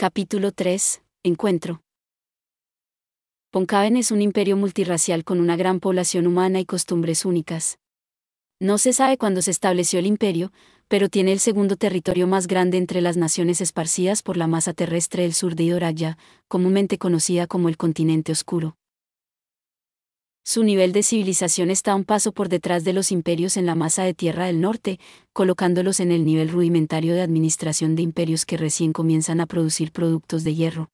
Capítulo 3. Encuentro. Poncaven es un imperio multirracial con una gran población humana y costumbres únicas. No se sabe cuándo se estableció el imperio, pero tiene el segundo territorio más grande entre las naciones esparcidas por la masa terrestre del sur de Idoraya, comúnmente conocida como el continente oscuro. Su nivel de civilización está un paso por detrás de los imperios en la masa de tierra del norte, colocándolos en el nivel rudimentario de administración de imperios que recién comienzan a producir productos de hierro.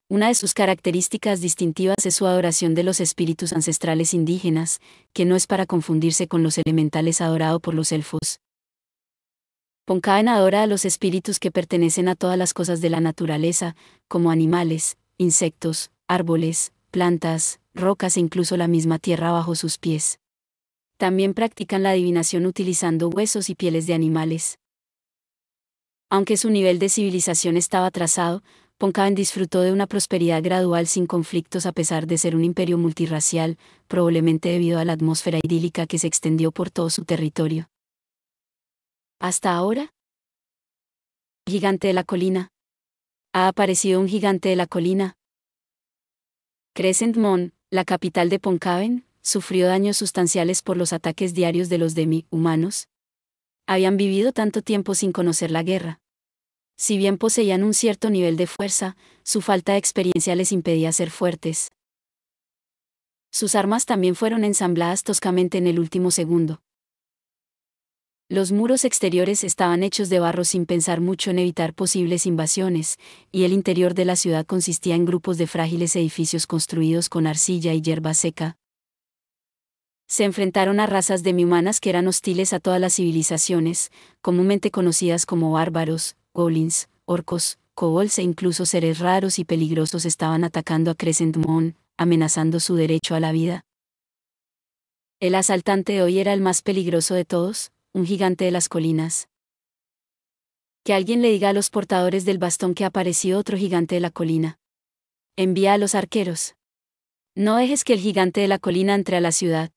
Una de sus características distintivas es su adoración de los espíritus ancestrales indígenas, que no es para confundirse con los elementales adorado por los elfos. Poncaven adora a los espíritus que pertenecen a todas las cosas de la naturaleza, como animales, insectos, árboles, plantas, rocas e incluso la misma tierra bajo sus pies. También practican la adivinación utilizando huesos y pieles de animales. Aunque su nivel de civilización estaba atrasado, Poncaven disfrutó de una prosperidad gradual sin conflictos a pesar de ser un imperio multirracial, probablemente debido a la atmósfera idílica que se extendió por todo su territorio. ¿Hasta ahora? Gigante de la colina. ¿Ha aparecido un gigante de la colina? Crescent Moon, la capital de Poncaven, sufrió daños sustanciales por los ataques diarios de los demi-humanos. Habían vivido tanto tiempo sin conocer la guerra. Si bien poseían un cierto nivel de fuerza, su falta de experiencia les impedía ser fuertes. Sus armas también fueron ensambladas toscamente en el último segundo. Los muros exteriores estaban hechos de barro sin pensar mucho en evitar posibles invasiones, y el interior de la ciudad consistía en grupos de frágiles edificios construidos con arcilla y hierba seca. Se enfrentaron a razas demi-humanas que eran hostiles a todas las civilizaciones, comúnmente conocidas como bárbaros, goblins, orcos, kobolds e incluso seres raros y peligrosos estaban atacando a Crescent Moon, amenazando su derecho a la vida. El asaltante de hoy era el más peligroso de todos, un gigante de las colinas. Que alguien le diga a los portadores del bastón que ha aparecido otro gigante de la colina. Envía a los arqueros. No dejes que el gigante de la colina entre a la ciudad.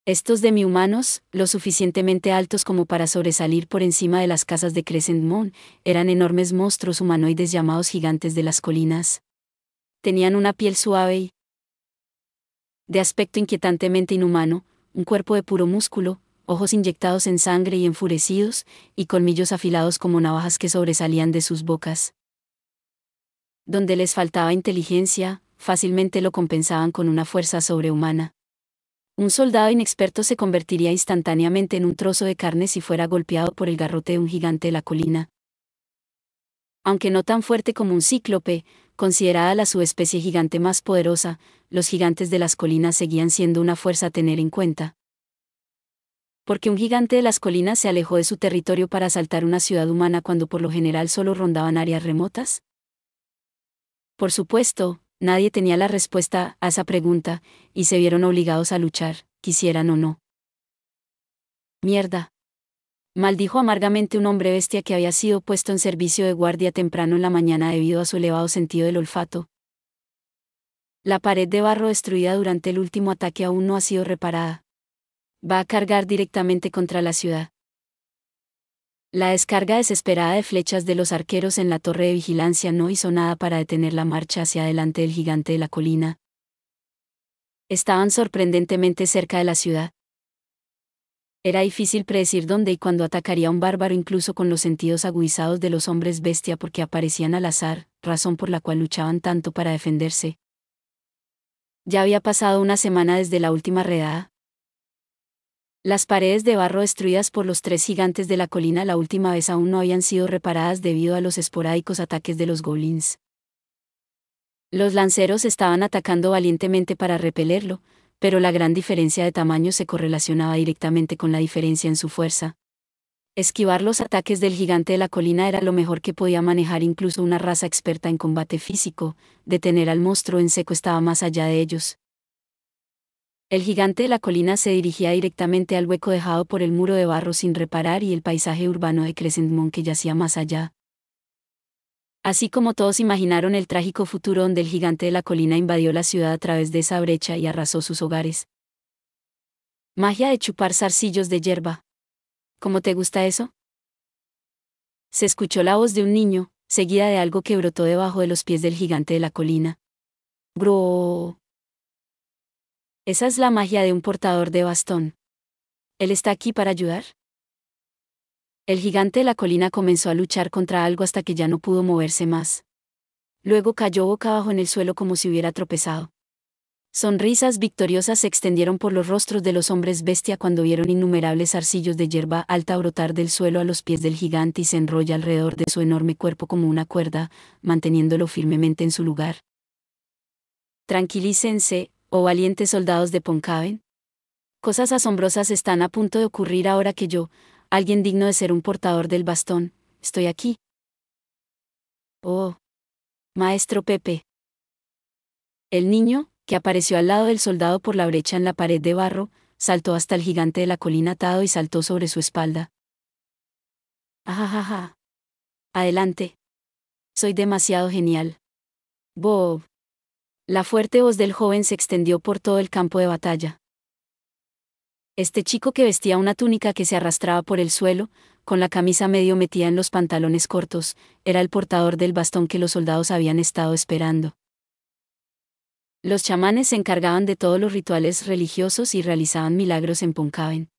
Estos demi-humanos, lo suficientemente altos como para sobresalir por encima de las casas de Crescent Moon, eran enormes monstruos humanoides llamados gigantes de las colinas. Tenían una piel suave y de aspecto inquietantemente inhumano, un cuerpo de puro músculo, ojos inyectados en sangre y enfurecidos, y colmillos afilados como navajas que sobresalían de sus bocas. Donde les faltaba inteligencia, fácilmente lo compensaban con una fuerza sobrehumana. Un soldado inexperto se convertiría instantáneamente en un trozo de carne si fuera golpeado por el garrote de un gigante de la colina. Aunque no tan fuerte como un cíclope, considerada la subespecie gigante más poderosa, los gigantes de las colinas seguían siendo una fuerza a tener en cuenta. Porque un gigante de las colinas se alejó de su territorio para asaltar una ciudad humana cuando por lo general solo rondaban áreas remotas? Por supuesto, nadie tenía la respuesta a esa pregunta, y se vieron obligados a luchar, quisieran o no. Mierda. Maldijo amargamente un hombre bestia que había sido puesto en servicio de guardia temprano en la mañana debido a su elevado sentido del olfato. La pared de barro destruida durante el último ataque aún no ha sido reparada. Va a cargar directamente contra la ciudad. La descarga desesperada de flechas de los arqueros en la torre de vigilancia no hizo nada para detener la marcha hacia adelante del gigante de la colina. Estaban sorprendentemente cerca de la ciudad. Era difícil predecir dónde y cuándo atacaría un bárbaro incluso con los sentidos agudizados de los hombres bestia porque aparecían al azar, razón por la cual luchaban tanto para defenderse. Ya había pasado una semana desde la última redada. Las paredes de barro destruidas por los tres gigantes de la colina la última vez aún no habían sido reparadas debido a los esporádicos ataques de los goblins. Los lanceros estaban atacando valientemente para repelerlo, pero la gran diferencia de tamaño se correlacionaba directamente con la diferencia en su fuerza. Esquivar los ataques del gigante de la colina era lo mejor que podía manejar incluso una raza experta en combate físico, detener al monstruo en seco estaba más allá de ellos. El gigante de la colina se dirigía directamente al hueco dejado por el muro de barro sin reparar y el paisaje urbano de Crescent Moon que yacía más allá. Así como todos imaginaron el trágico futuro donde el gigante de la colina invadió la ciudad a través de esa brecha y arrasó sus hogares. Magia de chupar zarcillos de hierba. ¿Cómo te gusta eso? Se escuchó la voz de un niño, seguida de algo que brotó debajo de los pies del gigante de la colina. ¡Bro! Esa es la magia de un portador de bastón. ¿Él está aquí para ayudar? El gigante de la colina comenzó a luchar contra algo hasta que ya no pudo moverse más. Luego cayó boca abajo en el suelo como si hubiera tropezado. Sonrisas victoriosas se extendieron por los rostros de los hombres bestia cuando vieron innumerables zarcillos de hierba alta brotar del suelo a los pies del gigante y se enrolla alrededor de su enorme cuerpo como una cuerda, manteniéndolo firmemente en su lugar. Tranquilícense, oh valientes soldados de Poncaven. Cosas asombrosas están a punto de ocurrir ahora que yo, alguien digno de ser un portador del bastón, estoy aquí. Oh, Maestro Pepe. El niño, que apareció al lado del soldado por la brecha en la pared de barro, saltó hasta el gigante de la colina atado y saltó sobre su espalda. Ajajaja. Adelante. Soy demasiado genial. Bob. La fuerte voz del joven se extendió por todo el campo de batalla. Este chico que vestía una túnica que se arrastraba por el suelo, con la camisa medio metida en los pantalones cortos, era el portador del bastón que los soldados habían estado esperando. Los chamanes se encargaban de todos los rituales religiosos y realizaban milagros en Poncaven.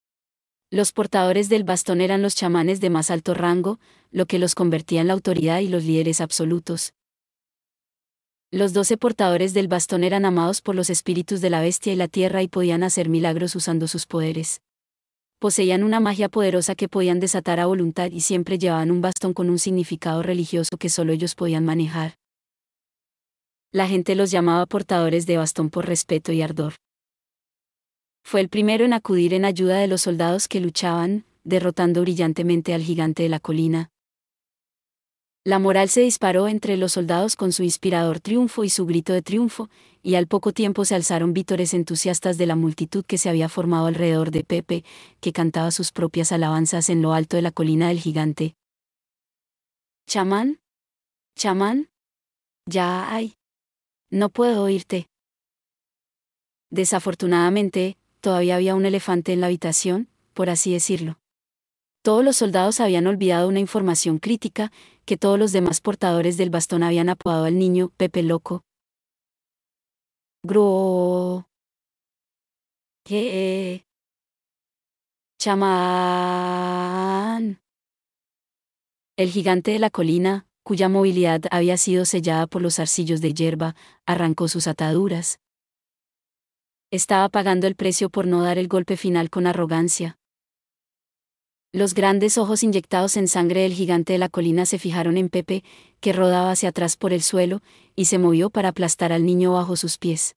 Los portadores del bastón eran los chamanes de más alto rango, lo que los convertía en la autoridad y los líderes absolutos. Los 12 portadores del bastón eran amados por los espíritus de la bestia y la tierra y podían hacer milagros usando sus poderes. Poseían una magia poderosa que podían desatar a voluntad y siempre llevaban un bastón con un significado religioso que solo ellos podían manejar. La gente los llamaba portadores de bastón por respeto y ardor. Fue el primero en acudir en ayuda de los soldados que luchaban, derrotando brillantemente al gigante de la colina. La moral se disparó entre los soldados con su inspirador triunfo y su grito de triunfo, y al poco tiempo se alzaron vítores entusiastas de la multitud que se había formado alrededor de Pepe, que cantaba sus propias alabanzas en lo alto de la colina del gigante. ¿Chamán? ¿Chamán? Ya hay. No puedo oírte. Desafortunadamente, todavía había un elefante en la habitación, por así decirlo. Todos los soldados habían olvidado una información crítica, que todos los demás portadores del bastón habían apodado al niño Pepe Loco. ¡Gro! ¿Qué? ¡Chamán! El gigante de la colina, cuya movilidad había sido sellada por los zarcillos de hierba, arrancó sus ataduras. Estaba pagando el precio por no dar el golpe final con arrogancia. Los grandes ojos inyectados en sangre del gigante de la colina se fijaron en Pepe, que rodaba hacia atrás por el suelo, y se movió para aplastar al niño bajo sus pies.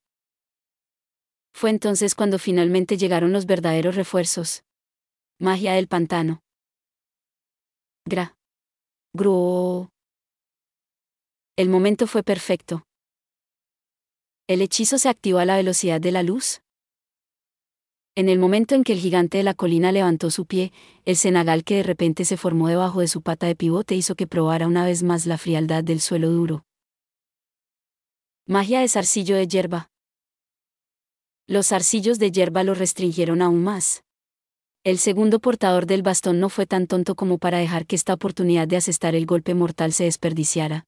Fue entonces cuando finalmente llegaron los verdaderos refuerzos. Magia del pantano. Gro. El momento fue perfecto. ¿El hechizo se activó a la velocidad de la luz? En el momento en que el gigante de la colina levantó su pie, el cenagal que de repente se formó debajo de su pata de pivote hizo que probara una vez más la frialdad del suelo duro. Magia de zarcillo de hierba. Los zarcillos de hierba lo restringieron aún más. El segundo portador del bastón no fue tan tonto como para dejar que esta oportunidad de asestar el golpe mortal se desperdiciara.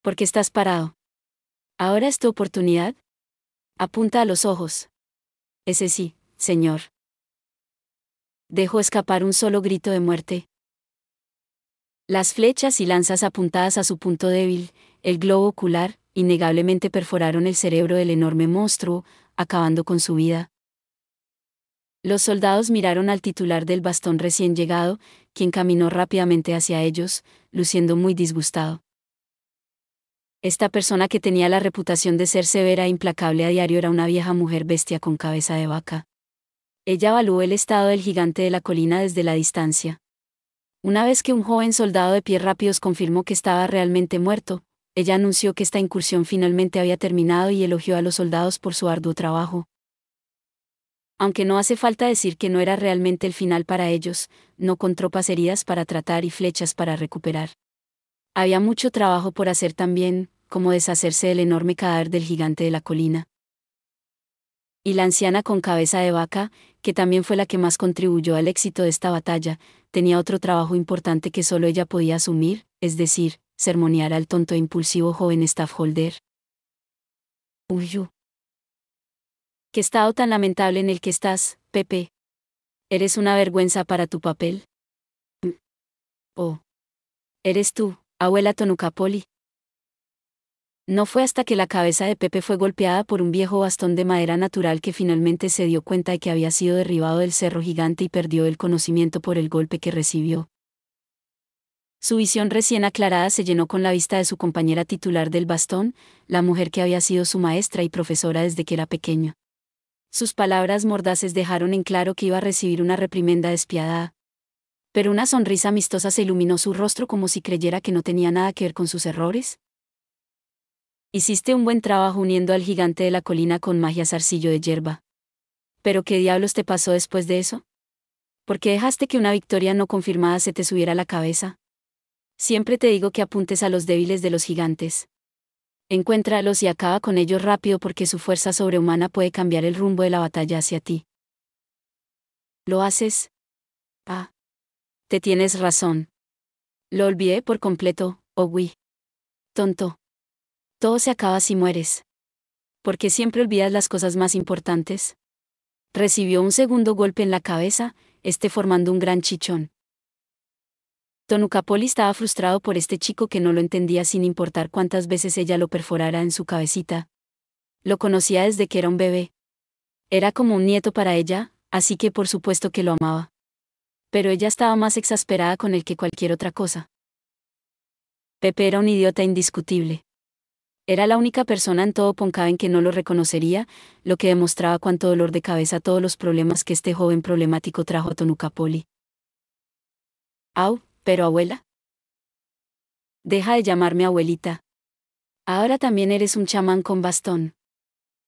¿Por qué estás parado? ¿Ahora es tu oportunidad? Apunta a los ojos. Ese sí, señor. Dejó escapar un solo grito de muerte. Las flechas y lanzas apuntadas a su punto débil, el globo ocular, innegablemente perforaron el cerebro del enorme monstruo, acabando con su vida. Los soldados miraron al titular del bastón recién llegado, quien caminó rápidamente hacia ellos, luciendo muy disgustado. Esta persona que tenía la reputación de ser severa e implacable a diario era una vieja mujer bestia con cabeza de vaca. Ella evaluó el estado del gigante de la colina desde la distancia. Una vez que un joven soldado de pies rápidos confirmó que estaba realmente muerto, ella anunció que esta incursión finalmente había terminado y elogió a los soldados por su arduo trabajo. Aunque no hace falta decir que no era realmente el final para ellos, no con tropas heridas para tratar y flechas para recuperar. Había mucho trabajo por hacer también, como deshacerse del enorme cadáver del gigante de la colina. Y la anciana con cabeza de vaca, que también fue la que más contribuyó al éxito de esta batalla, tenía otro trabajo importante que solo ella podía asumir, es decir, sermonear al tonto e impulsivo joven staffholder. Uyu. ¿Qué estado tan lamentable en el que estás, Pepe? ¿Eres una vergüenza para tu papel? Oh. ¿Eres tú, abuela Tonukapoli? No fue hasta que la cabeza de Pepe fue golpeada por un viejo bastón de madera natural que finalmente se dio cuenta de que había sido derribado del cerro gigante y perdió el conocimiento por el golpe que recibió. Su visión recién aclarada se llenó con la vista de su compañera titular del bastón, la mujer que había sido su maestra y profesora desde que era pequeño. Sus palabras mordaces dejaron en claro que iba a recibir una reprimenda despiadada. Pero una sonrisa amistosa se iluminó su rostro como si creyera que no tenía nada que ver con sus errores. Hiciste un buen trabajo uniendo al gigante de la colina con magia zarcillo de hierba. ¿Pero qué diablos te pasó después de eso? ¿Por qué dejaste que una victoria no confirmada se te subiera a la cabeza? Siempre te digo que apuntes a los débiles de los gigantes. Encuéntralos y acaba con ellos rápido porque su fuerza sobrehumana puede cambiar el rumbo de la batalla hacia ti. ¿Lo haces? Ah. Te tienes razón. Lo olvidé por completo, Owi. Tonto. Todo se acaba si mueres. ¿Por qué siempre olvidas las cosas más importantes? Recibió un segundo golpe en la cabeza, formando un gran chichón. Tonukapoli estaba frustrado por este chico que no lo entendía sin importar cuántas veces ella lo perforara en su cabecita. Lo conocía desde que era un bebé. Era como un nieto para ella, así que por supuesto que lo amaba. Pero ella estaba más exasperada con él que cualquier otra cosa. Pepe era un idiota indiscutible. Era la única persona en todo Poncaven que no lo reconocería, lo que demostraba cuánto dolor de cabeza todos los problemas que este joven problemático trajo a Tonukapoli. Au, pero abuela. Deja de llamarme abuelita. Ahora también eres un chamán con bastón.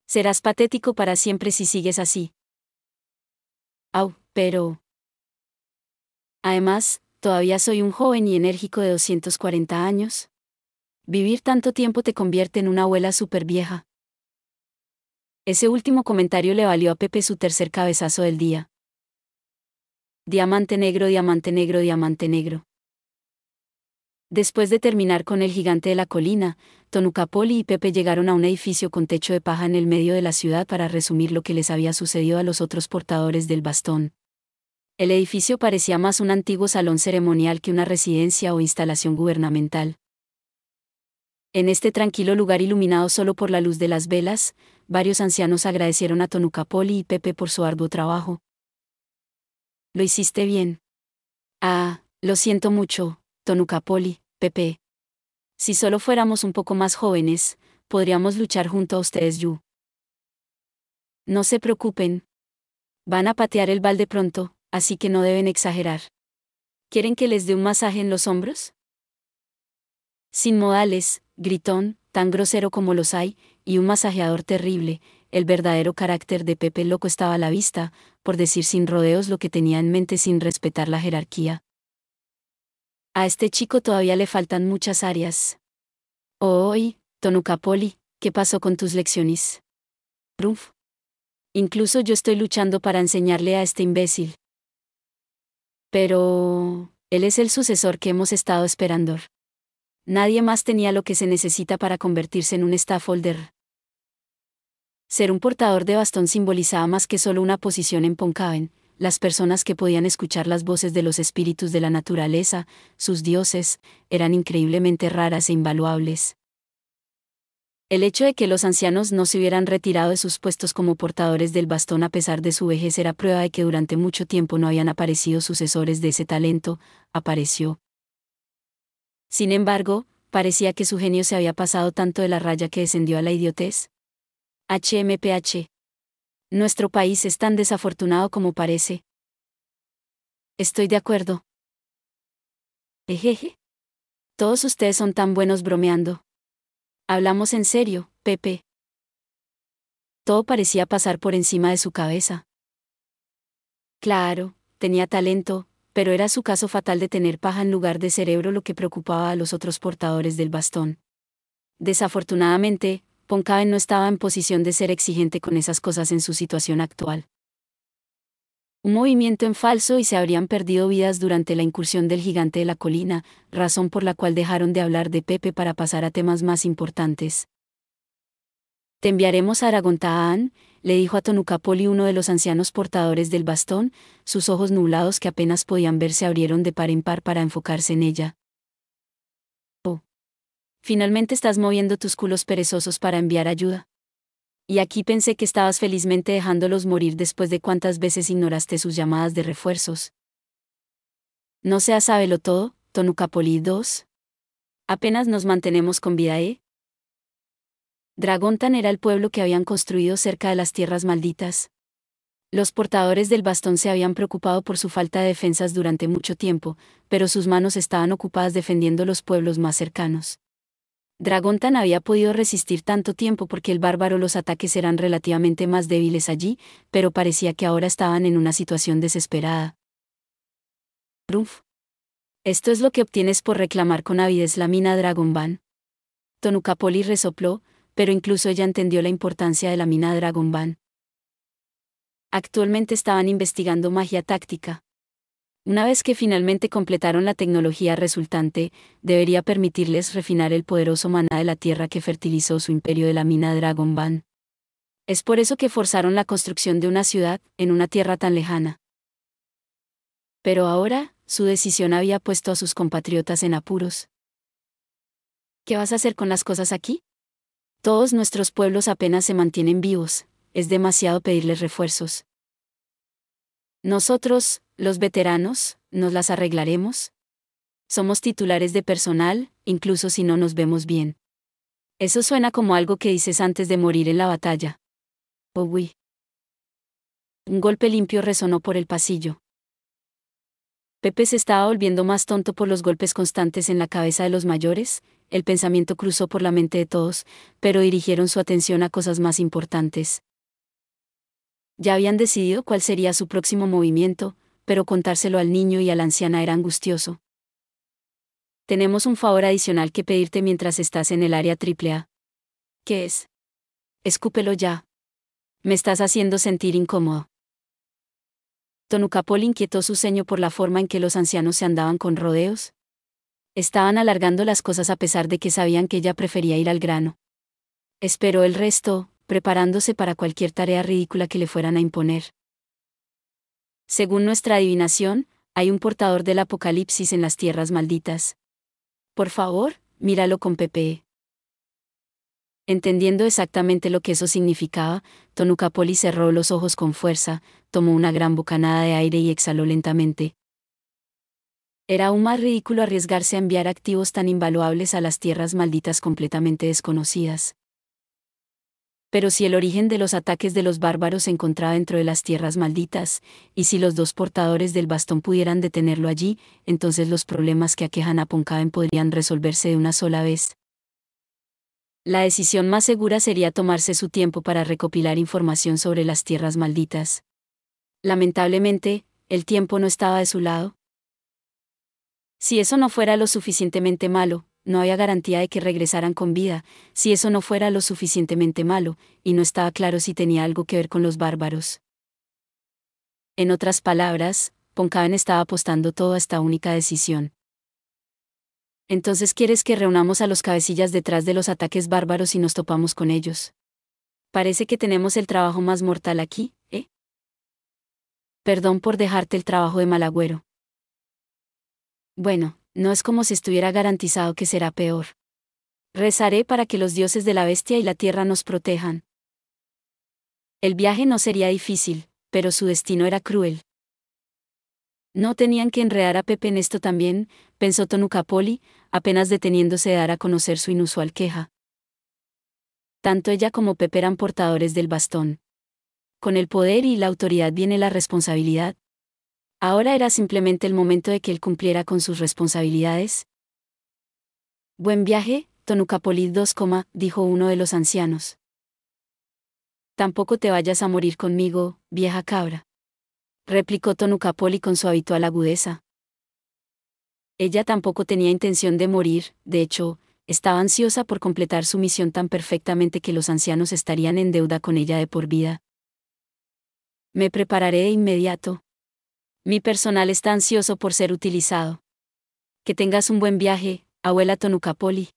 Serás patético para siempre si sigues así. Au, pero... Además, todavía soy un joven y enérgico de 240 años. Vivir tanto tiempo te convierte en una abuela súper vieja. Ese último comentario le valió a Pepe su tercer cabezazo del día. Diamante negro, diamante negro, diamante negro. Después de terminar con el gigante de la colina, Tonukapoli y Pepe llegaron a un edificio con techo de paja en el medio de la ciudad para resumir lo que les había sucedido a los otros portadores del bastón. El edificio parecía más un antiguo salón ceremonial que una residencia o instalación gubernamental. En este tranquilo lugar iluminado solo por la luz de las velas, varios ancianos agradecieron a Tonukapoli y Pepe por su arduo trabajo. Lo hiciste bien. Ah, lo siento mucho, Tonukapoli, Pepe. Si solo fuéramos un poco más jóvenes, podríamos luchar junto a ustedes, Yu. No se preocupen. Van a patear el balde pronto, así que no deben exagerar. ¿Quieren que les dé un masaje en los hombros? Sin modales, gritón, tan grosero como los hay, y un masajeador terrible, el verdadero carácter de Pepe Loco estaba a la vista, por decir sin rodeos lo que tenía en mente sin respetar la jerarquía. A este chico todavía le faltan muchas áreas. Hoy, Tonukapoli, ¿qué pasó con tus lecciones? Ruf. Incluso yo estoy luchando para enseñarle a este imbécil. Pero... él es el sucesor que hemos estado esperando. Nadie más tenía lo que se necesita para convertirse en un staffholder. Ser un portador de bastón simbolizaba más que solo una posición en Poncaven, las personas que podían escuchar las voces de los espíritus de la naturaleza, sus dioses, eran increíblemente raras e invaluables. El hecho de que los ancianos no se hubieran retirado de sus puestos como portadores del bastón a pesar de su vejez era prueba de que durante mucho tiempo no habían aparecido sucesores de ese talento, apareció. Sin embargo, parecía que su genio se había pasado tanto de la raya que descendió a la idiotez. HMPH. Nuestro país es tan desafortunado como parece. Estoy de acuerdo. Ejeje. Todos ustedes son tan buenos bromeando. Hablamos en serio, Pepe. Todo parecía pasar por encima de su cabeza. Claro, tenía talento, pero era su caso fatal de tener paja en lugar de cerebro lo que preocupaba a los otros portadores del bastón. Desafortunadamente, Poncaven no estaba en posición de ser exigente con esas cosas en su situación actual. Un movimiento en falso y se habrían perdido vidas durante la incursión del gigante de la colina, razón por la cual dejaron de hablar de Pepe para pasar a temas más importantes. Te enviaremos a Aragontaán, le dijo a Tonukapoli uno de los ancianos portadores del bastón, sus ojos nublados que apenas podían ver se abrieron de par en par para enfocarse en ella. Oh. Finalmente estás moviendo tus culos perezosos para enviar ayuda. Y aquí pensé que estabas felizmente dejándolos morir después de cuántas veces ignoraste sus llamadas de refuerzos. No seas sábelo todo, Tonukapoli II. Apenas nos mantenemos con vida, ¿eh? Dragontan era el pueblo que habían construido cerca de las tierras malditas. Los portadores del bastón se habían preocupado por su falta de defensas durante mucho tiempo, pero sus manos estaban ocupadas defendiendo los pueblos más cercanos. Dragontan había podido resistir tanto tiempo porque el bárbaro los ataques eran relativamente más débiles allí, pero parecía que ahora estaban en una situación desesperada. Rumf. Esto es lo que obtienes por reclamar con avidez la mina Dragonban. Tonukapoli resopló, pero incluso ella entendió la importancia de la mina Dragonban. Actualmente estaban investigando magia táctica. Una vez que finalmente completaron la tecnología resultante, debería permitirles refinar el poderoso maná de la tierra que fertilizó su imperio de la mina Dragonban. Es por eso que forzaron la construcción de una ciudad, en una tierra tan lejana. Pero ahora, su decisión había puesto a sus compatriotas en apuros. ¿Qué vas a hacer con las cosas aquí? Todos nuestros pueblos apenas se mantienen vivos, es demasiado pedirles refuerzos. Nosotros, los veteranos, ¿nos las arreglaremos? Somos titulares de personal, incluso si no nos vemos bien. Eso suena como algo que dices antes de morir en la batalla. Oh, uy. Un golpe limpio resonó por el pasillo. Pepe se estaba volviendo más tonto por los golpes constantes en la cabeza de los mayores. El pensamiento cruzó por la mente de todos, pero dirigieron su atención a cosas más importantes. Ya habían decidido cuál sería su próximo movimiento, pero contárselo al niño y a la anciana era angustioso. Tenemos un favor adicional que pedirte mientras estás en el área AAA. ¿Qué es? Escúpelo ya. Me estás haciendo sentir incómodo. Tonukapoli inquietó su ceño por la forma en que los ancianos se andaban con rodeos. Estaban alargando las cosas a pesar de que sabían que ella prefería ir al grano. Esperó el resto, preparándose para cualquier tarea ridícula que le fueran a imponer. Según nuestra adivinación, hay un portador del apocalipsis en las tierras malditas. Por favor, míralo con Pepe. Entendiendo exactamente lo que eso significaba, Tonukapoli cerró los ojos con fuerza, tomó una gran bocanada de aire y exhaló lentamente. Era aún más ridículo arriesgarse a enviar activos tan invaluables a las tierras malditas completamente desconocidas. Pero si el origen de los ataques de los bárbaros se encontraba dentro de las tierras malditas, y si los dos portadores del bastón pudieran detenerlo allí, entonces los problemas que aquejan a Poncaven podrían resolverse de una sola vez. La decisión más segura sería tomarse su tiempo para recopilar información sobre las tierras malditas. Lamentablemente, el tiempo no estaba de su lado. Si eso no fuera lo suficientemente malo, no había garantía de que regresaran con vida. Si eso no fuera lo suficientemente malo, y no estaba claro si tenía algo que ver con los bárbaros. En otras palabras, Poncaven estaba apostando todo a esta única decisión. Entonces ¿quieres que reunamos a los cabecillas detrás de los ataques bárbaros y nos topamos con ellos? Parece que tenemos el trabajo más mortal aquí, ¿eh? Perdón por dejarte el trabajo de mal agüero. Bueno, no es como si estuviera garantizado que será peor. Rezaré para que los dioses de la bestia y la tierra nos protejan. El viaje no sería difícil, pero su destino era cruel. No tenían que enredar a Pepe en esto también, pensó Tonukapoli, apenas deteniéndose de dar a conocer su inusual queja. Tanto ella como Pepe eran portadores del bastón. Con el poder y la autoridad viene la responsabilidad. Ahora era simplemente el momento de que él cumpliera con sus responsabilidades. Buen viaje, Tonukapoli II, dijo uno de los ancianos. Tampoco te vayas a morir conmigo, vieja cabra, replicó Tonukapoli con su habitual agudeza. Ella tampoco tenía intención de morir, de hecho, estaba ansiosa por completar su misión tan perfectamente que los ancianos estarían en deuda con ella de por vida. Me prepararé de inmediato, Mi personal está ansioso por ser utilizado. Que tengas un buen viaje, abuela Tonukapoli.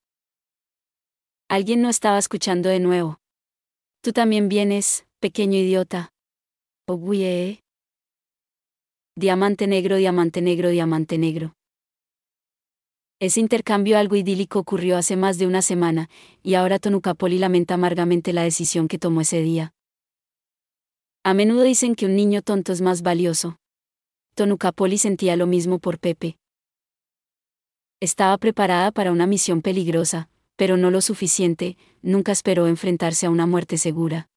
Alguien no estaba escuchando de nuevo. Tú también vienes, pequeño idiota. Oguye. Diamante negro, diamante negro, diamante negro. Ese intercambio algo idílico ocurrió hace más de una semana, y ahora Tonukapoli lamenta amargamente la decisión que tomó ese día. A menudo dicen que un niño tonto es más valioso. Tonukapoli sentía lo mismo por Pepe. Estaba preparada para una misión peligrosa, pero no lo suficiente, nunca esperó enfrentarse a una muerte segura.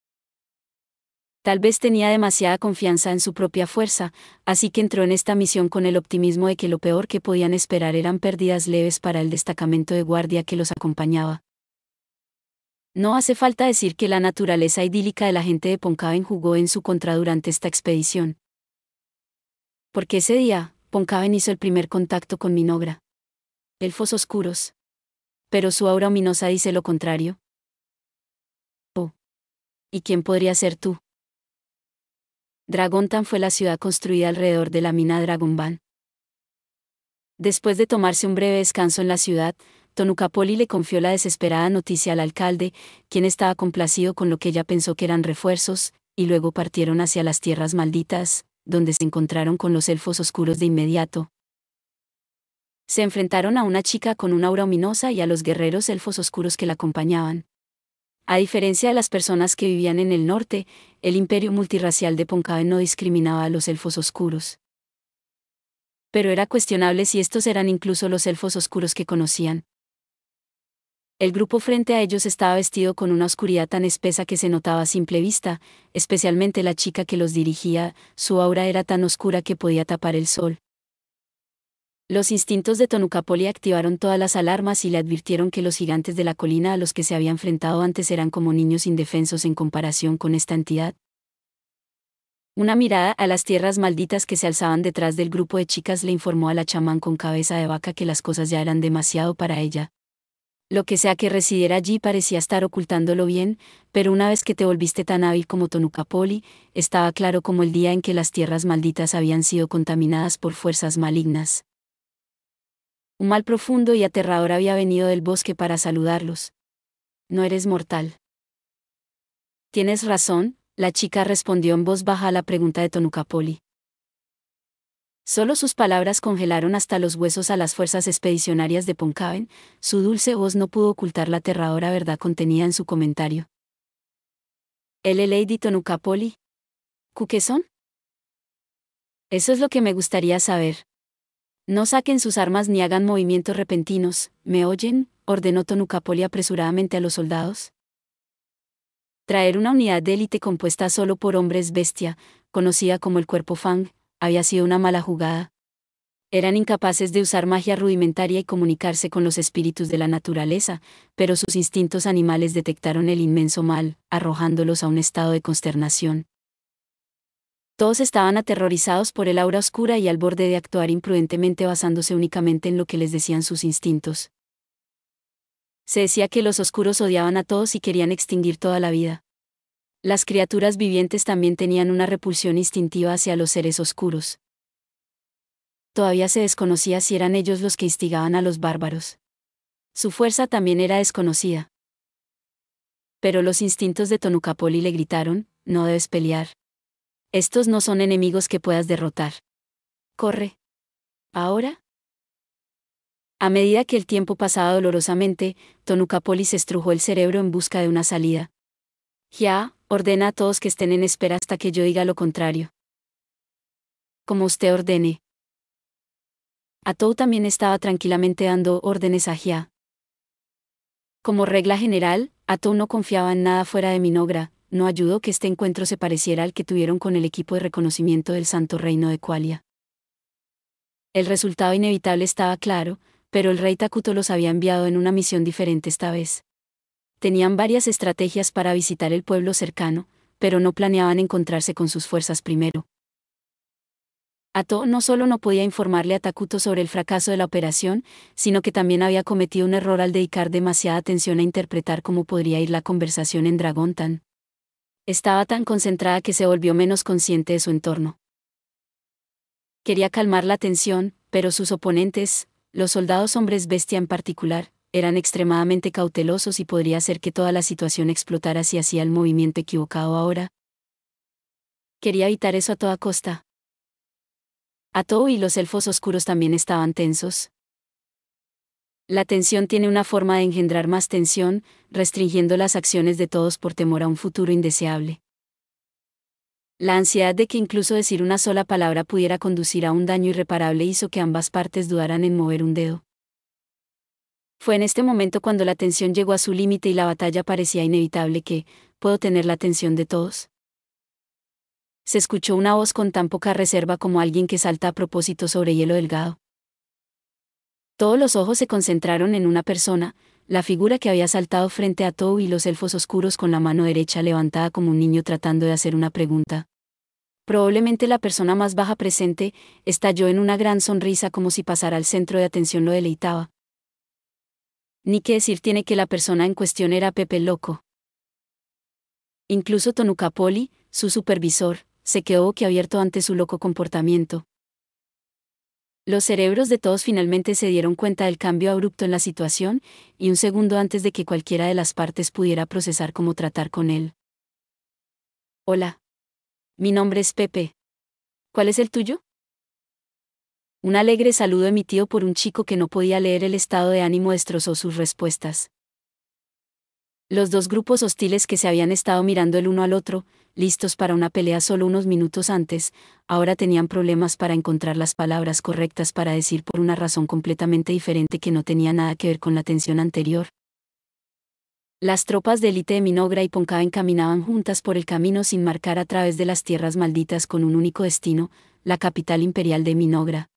Tal vez tenía demasiada confianza en su propia fuerza, así que entró en esta misión con el optimismo de que lo peor que podían esperar eran pérdidas leves para el destacamento de guardia que los acompañaba. No hace falta decir que la naturaleza idílica de la gente de Poncaven jugó en su contra durante esta expedición. Porque ese día, Poncaven hizo el primer contacto con Minogra. Elfos oscuros. Pero su aura ominosa dice lo contrario. Oh. ¿Y quién podría ser tú? Dragontan fue la ciudad construida alrededor de la mina Dragonban. Después de tomarse un breve descanso en la ciudad, Tonukapoli le confió la desesperada noticia al alcalde, quien estaba complacido con lo que ella pensó que eran refuerzos, y luego partieron hacia las tierras malditas, donde se encontraron con los elfos oscuros de inmediato. Se enfrentaron a una chica con una aura ominosa y a los guerreros elfos oscuros que la acompañaban. A diferencia de las personas que vivían en el norte, el imperio multirracial de Poncaven no discriminaba a los elfos oscuros. Pero era cuestionable si estos eran incluso los elfos oscuros que conocían. El grupo frente a ellos estaba vestido con una oscuridad tan espesa que se notaba a simple vista, especialmente la chica que los dirigía, su aura era tan oscura que podía tapar el sol. Los instintos de Tonukapoli activaron todas las alarmas y le advirtieron que los gigantes de la colina a los que se había enfrentado antes eran como niños indefensos en comparación con esta entidad. Una mirada a las tierras malditas que se alzaban detrás del grupo de chicas le informó a la chamán con cabeza de vaca que las cosas ya eran demasiado para ella. Lo que sea que residiera allí parecía estar ocultándolo bien, pero una vez que te volviste tan hábil como Tonukapoli, estaba claro como el día en que las tierras malditas habían sido contaminadas por fuerzas malignas. Un mal profundo y aterrador había venido del bosque para saludarlos. No eres mortal. Tienes razón, la chica respondió en voz baja a la pregunta de Tonukapoli. Solo sus palabras congelaron hasta los huesos a las fuerzas expedicionarias de Poncaven, su dulce voz no pudo ocultar la aterradora verdad contenida en su comentario. ¿El Lady Tonukapoli? ¿Qué son? Eso es lo que me gustaría saber. No saquen sus armas ni hagan movimientos repentinos, ¿me oyen?, ordenó Tonukapoli apresuradamente a los soldados. Traer una unidad de élite compuesta solo por hombres bestia, conocida como el Cuerpo Fang, había sido una mala jugada. Eran incapaces de usar magia rudimentaria y comunicarse con los espíritus de la naturaleza, pero sus instintos animales detectaron el inmenso mal, arrojándolos a un estado de consternación. Todos estaban aterrorizados por el aura oscura y al borde de actuar imprudentemente basándose únicamente en lo que les decían sus instintos. Se decía que los oscuros odiaban a todos y querían extinguir toda la vida. Las criaturas vivientes también tenían una repulsión instintiva hacia los seres oscuros. Todavía se desconocía si eran ellos los que instigaban a los bárbaros. Su fuerza también era desconocida. Pero los instintos de Tonukapoli le gritaron: no debes pelear. Estos no son enemigos que puedas derrotar. Corre. ¿Ahora? A medida que el tiempo pasaba dolorosamente, Tonukapoli se estrujó el cerebro en busca de una salida. Ya, ordena a todos que estén en espera hasta que yo diga lo contrario. Como usted ordene. Atou también estaba tranquilamente dando órdenes a Jia. Como regla general, Atou no confiaba en nada fuera de Minogra, no ayudó que este encuentro se pareciera al que tuvieron con el equipo de reconocimiento del Santo Reino de Qualia. El resultado inevitable estaba claro, pero el rey Takuto los había enviado en una misión diferente esta vez. Tenían varias estrategias para visitar el pueblo cercano, pero no planeaban encontrarse con sus fuerzas primero. Atou no solo no podía informarle a Takuto sobre el fracaso de la operación, sino que también había cometido un error al dedicar demasiada atención a interpretar cómo podría ir la conversación en Dragontan. Estaba tan concentrada que se volvió menos consciente de su entorno. Quería calmar la tensión, pero sus oponentes, los soldados hombres bestia en particular, eran extremadamente cautelosos y podría ser que toda la situación explotara si hacía el movimiento equivocado ahora. Quería evitar eso a toda costa. Atou y los elfos oscuros también estaban tensos. La tensión tiene una forma de engendrar más tensión, restringiendo las acciones de todos por temor a un futuro indeseable. La ansiedad de que incluso decir una sola palabra pudiera conducir a un daño irreparable hizo que ambas partes dudaran en mover un dedo. Fue en este momento cuando la tensión llegó a su límite y la batalla parecía inevitable que, ¿puedo tener la atención de todos? Se escuchó una voz con tan poca reserva como alguien que salta a propósito sobre hielo delgado. Todos los ojos se concentraron en una persona, la figura que había saltado frente a Tou y los elfos oscuros con la mano derecha levantada como un niño tratando de hacer una pregunta. Probablemente la persona más baja presente, estalló en una gran sonrisa como si pasar al centro de atención lo deleitaba. Ni qué decir tiene que la persona en cuestión era Pepe el Loco. Incluso Tonukapoli, su supervisor, se quedó boquiabierto ante su loco comportamiento. Los cerebros de todos finalmente se dieron cuenta del cambio abrupto en la situación, y un segundo antes de que cualquiera de las partes pudiera procesar cómo tratar con él. Hola. Mi nombre es Pepe. ¿Cuál es el tuyo? Un alegre saludo emitido por un chico que no podía leer el estado de ánimo destrozó sus respuestas. Los dos grupos hostiles que se habían estado mirando el uno al otro, listos para una pelea solo unos minutos antes, ahora tenían problemas para encontrar las palabras correctas para decir por una razón completamente diferente que no tenía nada que ver con la tensión anterior. Las tropas de élite de Minogra y Poncaven caminaban juntas por el camino sin marcar a través de las tierras malditas con un único destino, la capital imperial de Minogra.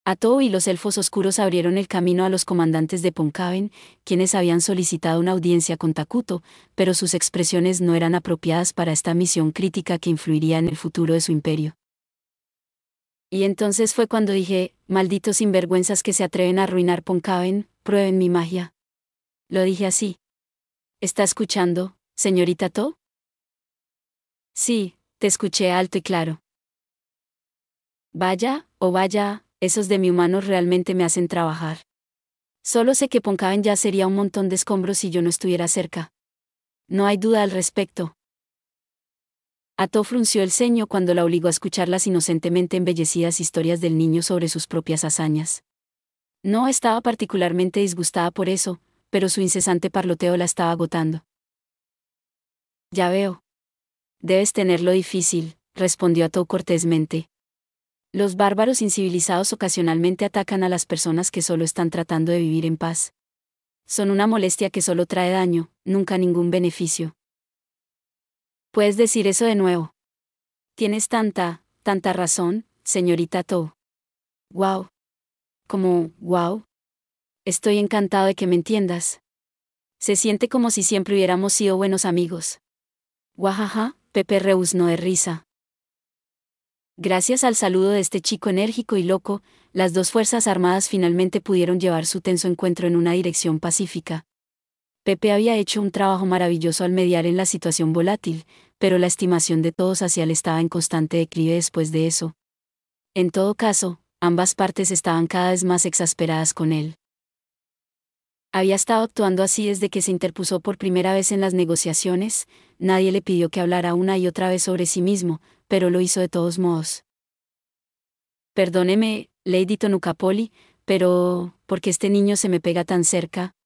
Atou y los elfos oscuros abrieron el camino a los comandantes de Poncaven, quienes habían solicitado una audiencia con Takuto, pero sus expresiones no eran apropiadas para esta misión crítica que influiría en el futuro de su imperio. Y entonces fue cuando dije, malditos sinvergüenzas que se atreven a arruinar Poncaven, prueben mi magia. Lo dije así. ¿Está escuchando, señorita To? Sí, te escuché alto y claro. Vaya, oh vaya, esos demi-humanos realmente me hacen trabajar. Solo sé que Poncaven ya sería un montón de escombros si yo no estuviera cerca. No hay duda al respecto. Ató frunció el ceño cuando la obligó a escuchar las inocentemente embellecidas historias del niño sobre sus propias hazañas. No estaba particularmente disgustada por eso, pero su incesante parloteo la estaba agotando. Ya veo. Debes tenerlo difícil, respondió Ató cortésmente. Los bárbaros incivilizados ocasionalmente atacan a las personas que solo están tratando de vivir en paz. Son una molestia que solo trae daño, nunca ningún beneficio. ¿Puedes decir eso de nuevo? Tienes tanta razón, señorita To. Wow. Como, wow. Estoy encantado de que me entiendas. Se siente como si siempre hubiéramos sido buenos amigos. Guajaja, Pepe rebuznó de risa. Gracias al saludo de este chico enérgico y loco, las dos fuerzas armadas finalmente pudieron llevar su tenso encuentro en una dirección pacífica. Pepe había hecho un trabajo maravilloso al mediar en la situación volátil, pero la estimación de todos hacia él estaba en constante declive después de eso. En todo caso, ambas partes estaban cada vez más exasperadas con él. Había estado actuando así desde que se interpuso por primera vez en las negociaciones, nadie le pidió que hablara una y otra vez sobre sí mismo, pero lo hizo de todos modos. Perdóneme, Lady Tonukapoli, pero, ¿por qué este niño se me pega tan cerca?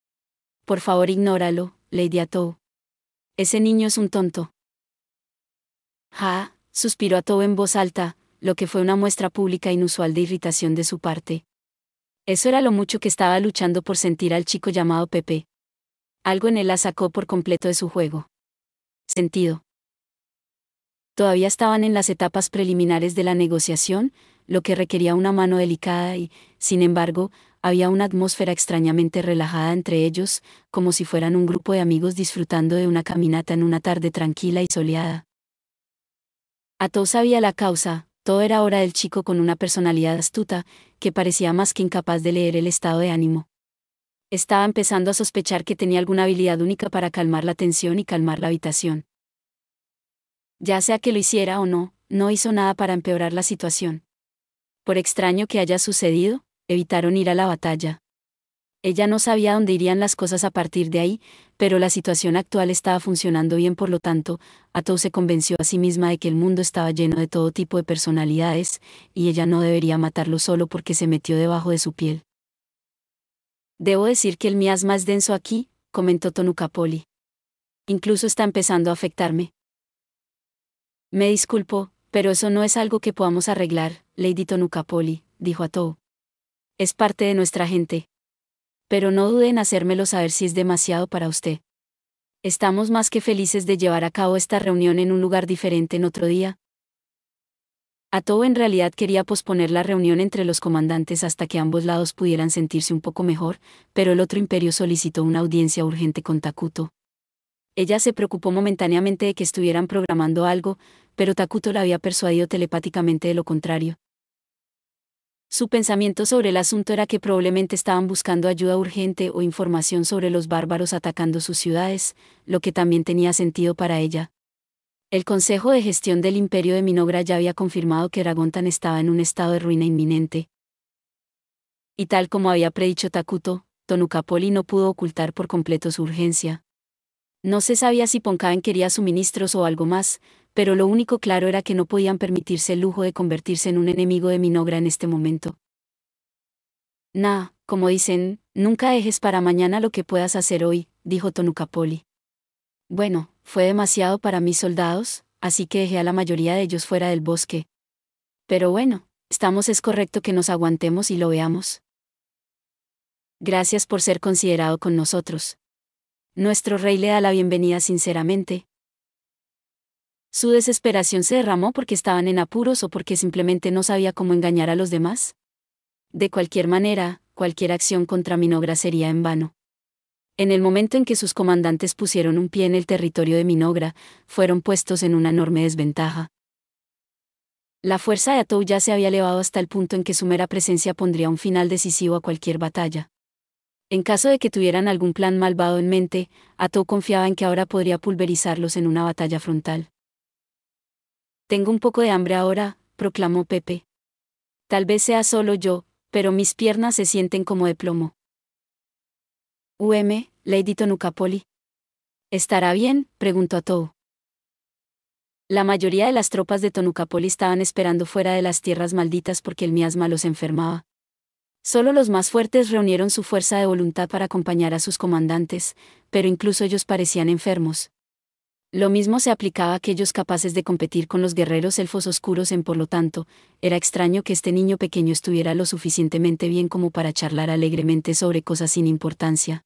Por favor ignóralo, Lady Atou. Ese niño es un tonto. Ja, suspiró Atou en voz alta, lo que fue una muestra pública inusual de irritación de su parte. Eso era lo mucho que estaba luchando por sentir al chico llamado Pepe. Algo en él la sacó por completo de su juego. Sentido. Todavía estaban en las etapas preliminares de la negociación, lo que requería una mano delicada y, sin embargo, había una atmósfera extrañamente relajada entre ellos, como si fueran un grupo de amigos disfrutando de una caminata en una tarde tranquila y soleada. Atou sabía la causa, todo era obra del chico con una personalidad astuta, que parecía más que incapaz de leer el estado de ánimo. Estaba empezando a sospechar que tenía alguna habilidad única para calmar la tensión y calmar la habitación. Ya sea que lo hiciera o no, no hizo nada para empeorar la situación. Por extraño que haya sucedido, evitaron ir a la batalla. Ella no sabía dónde irían las cosas a partir de ahí, pero la situación actual estaba funcionando bien, por lo tanto, Atou se convenció a sí misma de que el mundo estaba lleno de todo tipo de personalidades, y ella no debería matarlo solo porque se metió debajo de su piel. Debo decir que el miasma es denso aquí, comentó Tonukapoli. Incluso está empezando a afectarme. Me disculpo, pero eso no es algo que podamos arreglar, Lady Tonukapoli, dijo Atou. Es parte de nuestra gente. Pero no dude en hacérmelo saber si es demasiado para usted. Estamos más que felices de llevar a cabo esta reunión en un lugar diferente en otro día. Atou en realidad quería posponer la reunión entre los comandantes hasta que ambos lados pudieran sentirse un poco mejor, pero el otro imperio solicitó una audiencia urgente con Takuto. Ella se preocupó momentáneamente de que estuvieran programando algo, pero Takuto la había persuadido telepáticamente de lo contrario. Su pensamiento sobre el asunto era que probablemente estaban buscando ayuda urgente o información sobre los bárbaros atacando sus ciudades, lo que también tenía sentido para ella. El Consejo de Gestión del Imperio de Minogra ya había confirmado que Eragontan estaba en un estado de ruina inminente. Y tal como había predicho Takuto, Tonukapoli no pudo ocultar por completo su urgencia. No se sabía si Ponkaen quería suministros o algo más, pero lo único claro era que no podían permitirse el lujo de convertirse en un enemigo de Minogra en este momento. Como dicen, nunca dejes para mañana lo que puedas hacer hoy, dijo Tonukapoli. Bueno, fue demasiado para mis soldados, así que dejé a la mayoría de ellos fuera del bosque. Pero bueno, es correcto que nos aguantemos y lo veamos. Gracias por ser considerado con nosotros. Nuestro rey le da la bienvenida sinceramente. ¿Su desesperación se derramó porque estaban en apuros o porque simplemente no sabía cómo engañar a los demás? De cualquier manera, cualquier acción contra Minogra sería en vano. En el momento en que sus comandantes pusieron un pie en el territorio de Minogra, fueron puestos en una enorme desventaja. La fuerza de Atou ya se había elevado hasta el punto en que su mera presencia pondría un final decisivo a cualquier batalla. En caso de que tuvieran algún plan malvado en mente, Atou confiaba en que ahora podría pulverizarlos en una batalla frontal. Tengo un poco de hambre ahora, proclamó Pepe. Tal vez sea solo yo, pero mis piernas se sienten como de plomo. Lady Tonukapoli. ¿Estará bien?, preguntó Atou. La mayoría de las tropas de Tonukapoli estaban esperando fuera de las tierras malditas porque el miasma los enfermaba. Solo los más fuertes reunieron su fuerza de voluntad para acompañar a sus comandantes, pero incluso ellos parecían enfermos. Lo mismo se aplicaba a aquellos capaces de competir con los guerreros elfos oscuros por lo tanto, era extraño que este niño pequeño estuviera lo suficientemente bien como para charlar alegremente sobre cosas sin importancia.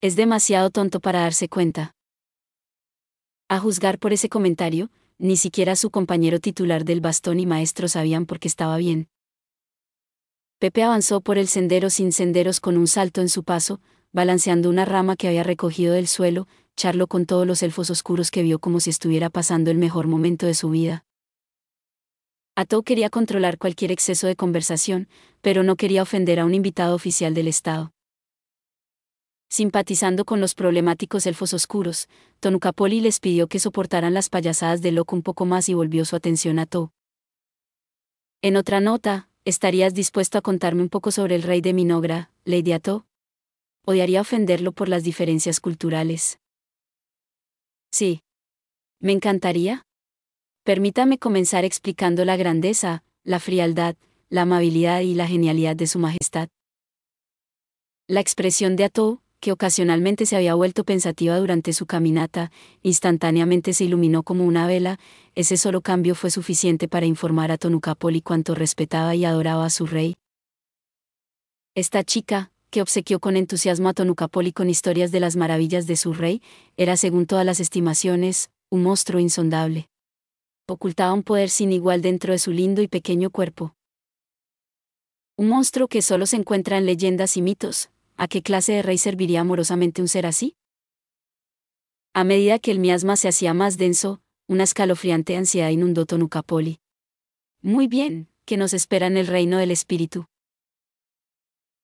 Es demasiado tonto para darse cuenta. A juzgar por ese comentario, ni siquiera su compañero titular del bastón y maestro sabían por qué estaba bien. Pepe avanzó por el sendero sin senderos con un salto en su paso, balanceando una rama que había recogido del suelo, charló con todos los elfos oscuros que vio como si estuviera pasando el mejor momento de su vida. Atou quería controlar cualquier exceso de conversación, pero no quería ofender a un invitado oficial del Estado. Simpatizando con los problemáticos elfos oscuros, Tonukapoli les pidió que soportaran las payasadas de Locke un poco más y volvió su atención a Atou. En otra nota, ¿estarías dispuesto a contarme un poco sobre el rey de Minogra, Lady Atou? Odiaría ofenderlo por las diferencias culturales. Sí. Me encantaría. Permítame comenzar explicando la grandeza, la frialdad, la amabilidad y la genialidad de su majestad. La expresión de Atou, que ocasionalmente se había vuelto pensativa durante su caminata, instantáneamente se iluminó como una vela. Ese solo cambio fue suficiente para informar a Tonukapoli cuánto respetaba y adoraba a su rey. Esta chica, que obsequió con entusiasmo a Tonukapoli con historias de las maravillas de su rey, era según todas las estimaciones, un monstruo insondable. Ocultaba un poder sin igual dentro de su lindo y pequeño cuerpo. Un monstruo que solo se encuentra en leyendas y mitos. ¿A qué clase de rey serviría amorosamente un ser así? A medida que el miasma se hacía más denso, una escalofriante ansiedad inundó Tonukapoli. Muy bien, ¿qué nos espera en el reino del espíritu?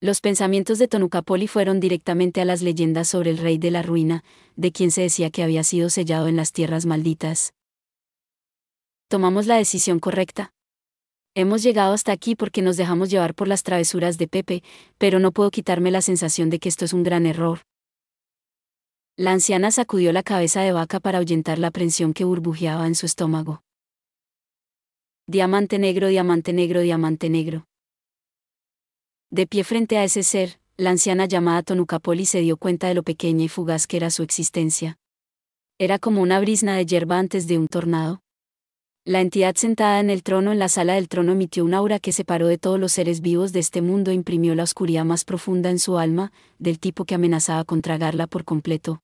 Los pensamientos de Tonukapoli fueron directamente a las leyendas sobre el rey de la ruina, de quien se decía que había sido sellado en las tierras malditas. ¿Tomamos la decisión correcta? Hemos llegado hasta aquí porque nos dejamos llevar por las travesuras de Pepe, pero no puedo quitarme la sensación de que esto es un gran error. La anciana sacudió la cabeza de vaca para ahuyentar la aprensión que burbujeaba en su estómago. Diamante negro, diamante negro, diamante negro. De pie frente a ese ser, la anciana llamada Tonukapoli se dio cuenta de lo pequeña y fugaz que era su existencia. Era como una brisna de hierba antes de un tornado. La entidad sentada en el trono en la sala del trono emitió un aura que separó de todos los seres vivos de este mundo e imprimió la oscuridad más profunda en su alma, del tipo que amenazaba con tragarla por completo.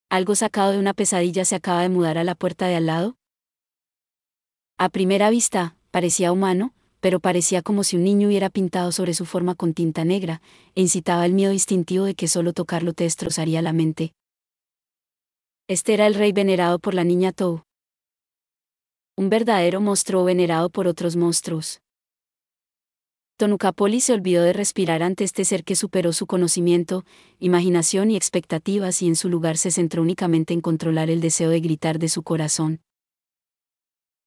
¿Algo sacado de una pesadilla se acaba de mudar a la puerta de al lado? A primera vista, parecía humano, pero parecía como si un niño hubiera pintado sobre su forma con tinta negra, e incitaba el miedo instintivo de que solo tocarlo te destrozaría la mente. Este era el rey venerado por la niña Tou. Un verdadero monstruo venerado por otros monstruos. Tonukapoli se olvidó de respirar ante este ser que superó su conocimiento, imaginación y expectativas y en su lugar se centró únicamente en controlar el deseo de gritar de su corazón.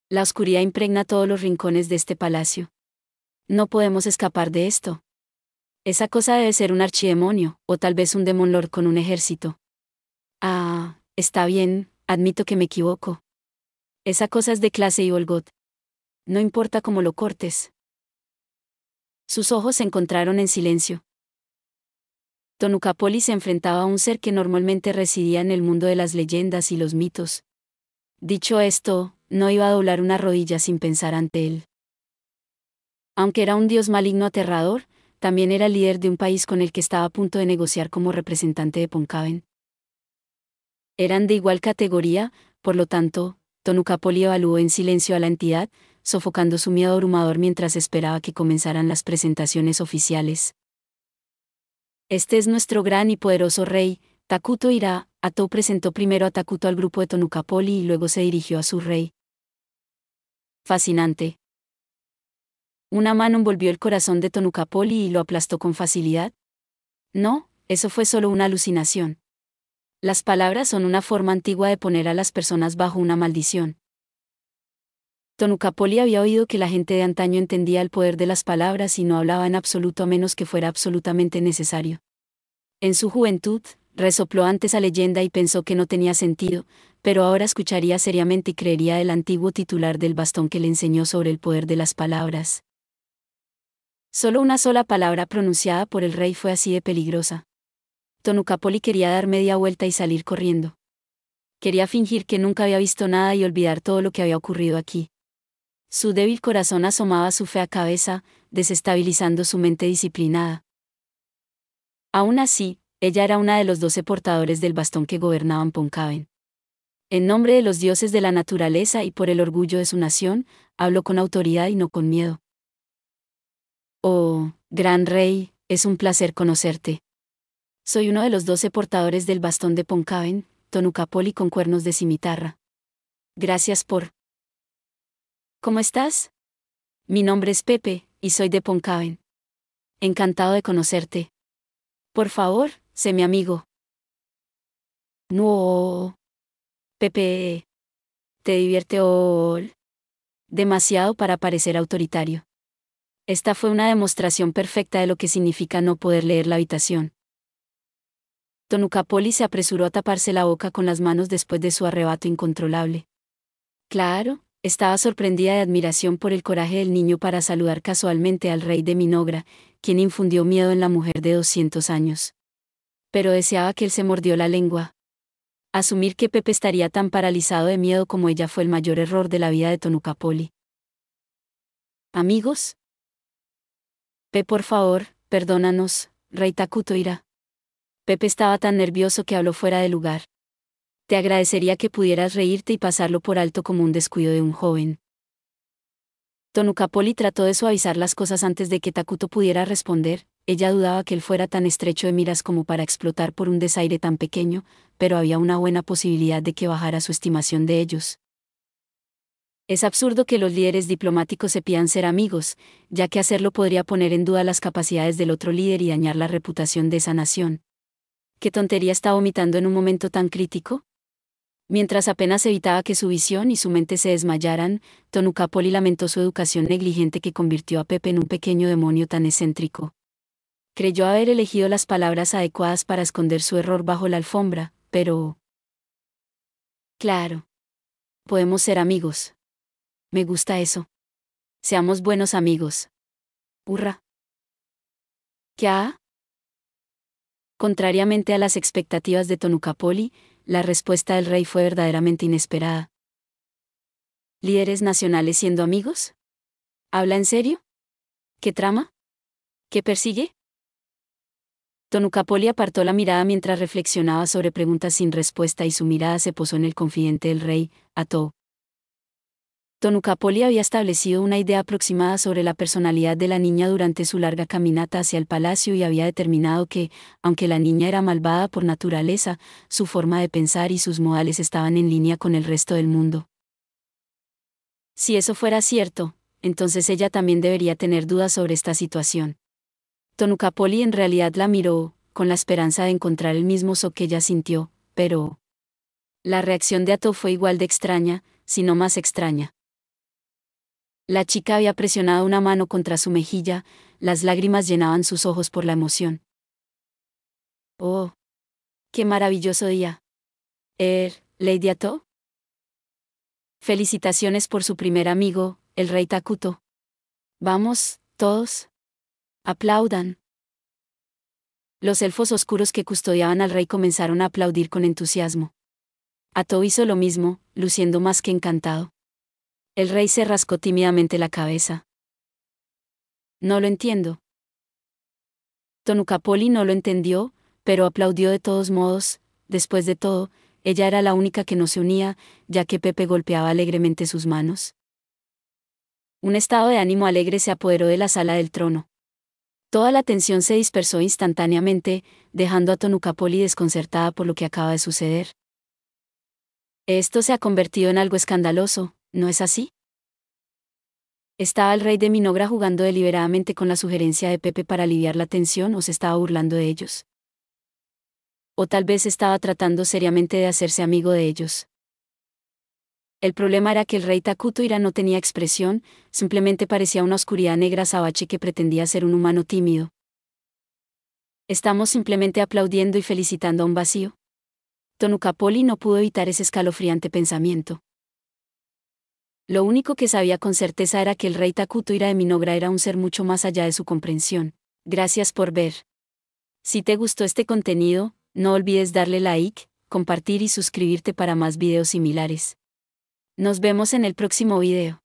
La oscuridad impregna todos los rincones de este palacio. No podemos escapar de esto. Esa cosa debe ser un archidemonio, o tal vez un demon lord con un ejército. Ah, está bien, admito que me equivoco. Esa cosa es de clase y Olgot. No importa cómo lo cortes. Sus ojos se encontraron en silencio. Tonukapoli se enfrentaba a un ser que normalmente residía en el mundo de las leyendas y los mitos. Dicho esto, no iba a doblar una rodilla sin pensar ante él. Aunque era un dios maligno aterrador, también era líder de un país con el que estaba a punto de negociar como representante de Poncaven. Eran de igual categoría, por lo tanto, Tonukapoli evaluó en silencio a la entidad, sofocando su miedo abrumador mientras esperaba que comenzaran las presentaciones oficiales. Este es nuestro gran y poderoso rey, Takuto Ira. Atou presentó primero a Takuto al grupo de Tonukapoli y luego se dirigió a su rey. Fascinante. Una mano envolvió el corazón de Tonukapoli y lo aplastó con facilidad. No, eso fue solo una alucinación. Las palabras son una forma antigua de poner a las personas bajo una maldición. Tonukapoli había oído que la gente de antaño entendía el poder de las palabras y no hablaba en absoluto a menos que fuera absolutamente necesario. En su juventud, resopló ante esa leyenda y pensó que no tenía sentido, pero ahora escucharía seriamente y creería el antiguo titular del bastón que le enseñó sobre el poder de las palabras. Solo una sola palabra pronunciada por el rey fue así de peligrosa. Tonukapoli quería dar media vuelta y salir corriendo. Quería fingir que nunca había visto nada y olvidar todo lo que había ocurrido aquí. Su débil corazón asomaba a su fea cabeza, desestabilizando su mente disciplinada. Aún así, ella era una de los 12 portadores del bastón que gobernaban Poncaven. En nombre de los dioses de la naturaleza y por el orgullo de su nación, habló con autoridad y no con miedo. Oh, gran rey, es un placer conocerte. Soy uno de los 12 portadores del bastón de Poncaven, Tonukapoli con cuernos de cimitarra. Gracias por... ¿Cómo estás? Mi nombre es Pepe, y soy de Poncaven. Encantado de conocerte. Por favor, sé mi amigo. No. Pepe. ¿Te divierte demasiado para parecer autoritario? Esta fue una demostración perfecta de lo que significa no poder leer la habitación. Tonukapoli se apresuró a taparse la boca con las manos después de su arrebato incontrolable. Claro, estaba sorprendida de admiración por el coraje del niño para saludar casualmente al rey de Minogra, quien infundió miedo en la mujer de 200 años. Pero deseaba que él se mordió la lengua. Asumir que Pepe estaría tan paralizado de miedo como ella fue el mayor error de la vida de Tonukapoli. ¿Amigos? Por favor, perdónanos, rey Takuto Ira. Pepe estaba tan nervioso que habló fuera de lugar. Te agradecería que pudieras reírte y pasarlo por alto como un descuido de un joven. Tonukapoli trató de suavizar las cosas antes de que Takuto pudiera responder. Ella dudaba que él fuera tan estrecho de miras como para explotar por un desaire tan pequeño, pero había una buena posibilidad de que bajara su estimación de ellos. Es absurdo que los líderes diplomáticos se pidan ser amigos, ya que hacerlo podría poner en duda las capacidades del otro líder y dañar la reputación de esa nación. ¿Qué tontería está vomitando en un momento tan crítico? Mientras apenas evitaba que su visión y su mente se desmayaran, Tonukapoli lamentó su educación negligente que convirtió a Pepe en un pequeño demonio tan excéntrico. Creyó haber elegido las palabras adecuadas para esconder su error bajo la alfombra, pero... Claro. Podemos ser amigos. Me gusta eso. Seamos buenos amigos. Hurra. ¿Qué ha? Contrariamente a las expectativas de Tonukapoli, la respuesta del rey fue verdaderamente inesperada. ¿Líderes nacionales siendo amigos? ¿Habla en serio? ¿Qué trama? ¿Qué persigue? Tonukapoli apartó la mirada mientras reflexionaba sobre preguntas sin respuesta y su mirada se posó en el confidente del rey, Ató. Tonukapoli había establecido una idea aproximada sobre la personalidad de la niña durante su larga caminata hacia el palacio y había determinado que, aunque la niña era malvada por naturaleza, su forma de pensar y sus modales estaban en línea con el resto del mundo. Si eso fuera cierto, entonces ella también debería tener dudas sobre esta situación. Tonukapoli en realidad la miró, con la esperanza de encontrar el mismo shock que ella sintió, pero... La reacción de Ató fue igual de extraña, si no más extraña. La chica había presionado una mano contra su mejilla, las lágrimas llenaban sus ojos por la emoción. ¡Oh! ¡Qué maravilloso día! Lady Ató. Felicitaciones por su primer amigo, el rey Takuto. Vamos, todos. Aplaudan. Los elfos oscuros que custodiaban al rey comenzaron a aplaudir con entusiasmo. Ató hizo lo mismo, luciendo más que encantado. El rey se rascó tímidamente la cabeza. No lo entiendo. Tonukapoli no lo entendió, pero aplaudió de todos modos. Después de todo, ella era la única que no se unía, ya que Pepe golpeaba alegremente sus manos. Un estado de ánimo alegre se apoderó de la sala del trono. Toda la tensión se dispersó instantáneamente, dejando a Tonukapoli desconcertada por lo que acaba de suceder. Esto se ha convertido en algo escandaloso, ¿no es así? ¿Estaba el rey de Minogra jugando deliberadamente con la sugerencia de Pepe para aliviar la tensión o se estaba burlando de ellos? O tal vez estaba tratando seriamente de hacerse amigo de ellos. El problema era que el rey Takuto Ira no tenía expresión, simplemente parecía una oscuridad negra azabache que pretendía ser un humano tímido. ¿Estamos simplemente aplaudiendo y felicitando a un vacío? Tonukapoli no pudo evitar ese escalofriante pensamiento. Lo único que sabía con certeza era que el rey Takuto Ira de Minogra era un ser mucho más allá de su comprensión. Gracias por ver. Si te gustó este contenido, no olvides darle like, compartir y suscribirte para más videos similares. Nos vemos en el próximo video.